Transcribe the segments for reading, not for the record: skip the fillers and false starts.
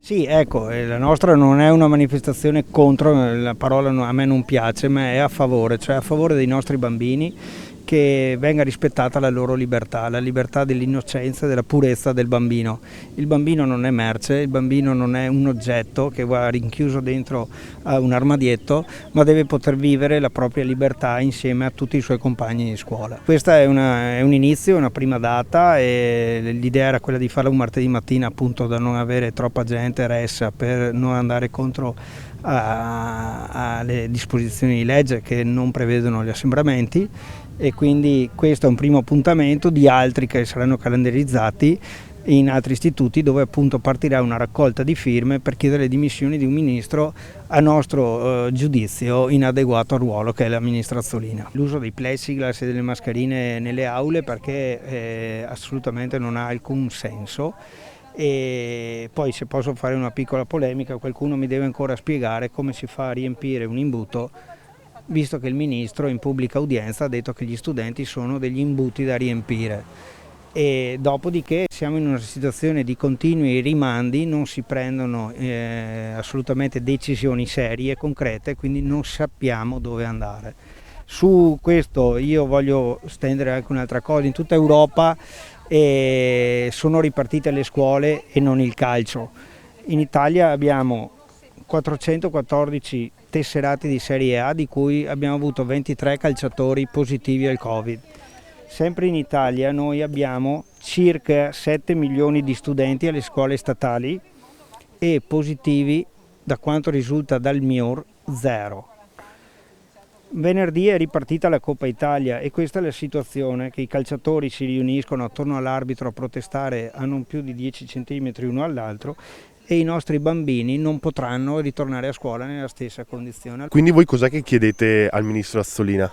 Sì, ecco, la nostra non è una manifestazione contro, la parola a me non piace, ma è a favore, cioè a favore dei nostri bambini, che venga rispettata la libertà dell'innocenza e della purezza del bambino. Il bambino non è merce, il bambino non è un oggetto che va rinchiuso dentro a un armadietto, ma deve poter vivere la propria libertà insieme a tutti i suoi compagni di scuola. Questa è un inizio, una prima data, e l'idea era quella di farla un martedì mattina, appunto, da non avere troppa gente ressa, per non andare contro alle disposizioni di legge che non prevedono gli assembramenti, e quindi questo è un primo appuntamento di altri che saranno calendarizzati in altri istituti, dove appunto partirà una raccolta di firme per chiedere le dimissioni di un ministro, a nostro giudizio inadeguato al ruolo che è la ministra Azzolina. L'uso dei plexiglass e delle mascherine nelle aule, perché assolutamente non ha alcun senso. E poi, se posso fare una piccola polemica, qualcuno mi deve ancora spiegare come si fa a riempire un imbuto, visto che il ministro in pubblica udienza ha detto che gli studenti sono degli imbuti da riempire. E dopodiché siamo in una situazione di continui rimandi, non si prendono assolutamente decisioni serie e concrete, quindi non sappiamo dove andare. Su questo io voglio stendere anche un'altra cosa: in tutta Europa sono ripartite le scuole e non il calcio. In Italia abbiamo 414 tesserati di Serie A, di cui abbiamo avuto 23 calciatori positivi al Covid. Sempre in Italia noi abbiamo circa 7 milioni di studenti alle scuole statali, e positivi, da quanto risulta dal MIUR, zero. Venerdì è ripartita la Coppa Italia, e questa è la situazione: che i calciatori si riuniscono attorno all'arbitro a protestare a non più di 10 centimetri uno all'altro, e i nostri bambini non potranno ritornare a scuola nella stessa condizione. Quindi voi cos'è che chiedete al ministro Azzolina?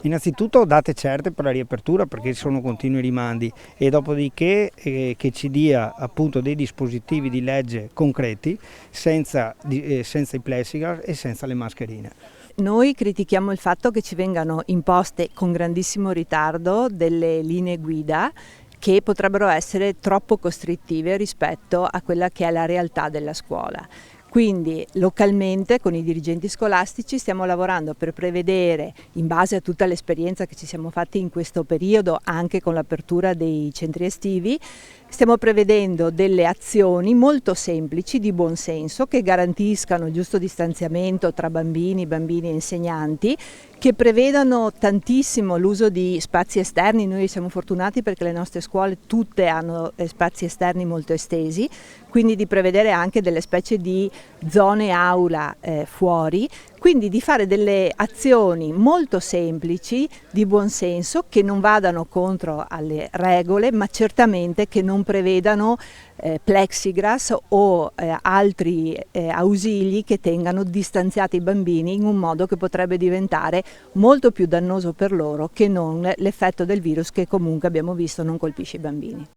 Innanzitutto date certe per la riapertura, perché sono continui rimandi, e dopodiché che ci dia appunto dei dispositivi di legge concreti, senza i plexiglass e senza le mascherine. Noi critichiamo il fatto che ci vengano imposte con grandissimo ritardo delle linee guida che potrebbero essere troppo costrittive rispetto a quella che è la realtà della scuola. Quindi localmente con i dirigenti scolastici stiamo lavorando per prevedere, in base a tutta l'esperienza che ci siamo fatti in questo periodo, anche con l'apertura dei centri estivi, stiamo prevedendo delle azioni molto semplici, di buon senso, che garantiscano il giusto distanziamento tra bambini e insegnanti, che prevedano tantissimo l'uso di spazi esterni. Noi siamo fortunati perché le nostre scuole tutte hanno spazi esterni molto estesi, quindi di prevedere anche delle specie di zone aula fuori, quindi di fare delle azioni molto semplici, di buon senso, che non vadano contro alle regole, ma certamente che non prevedano plexiglass o altri ausili che tengano distanziati i bambini, in un modo che potrebbe diventare molto più dannoso per loro che non l'effetto del virus, che comunque abbiamo visto non colpisce i bambini.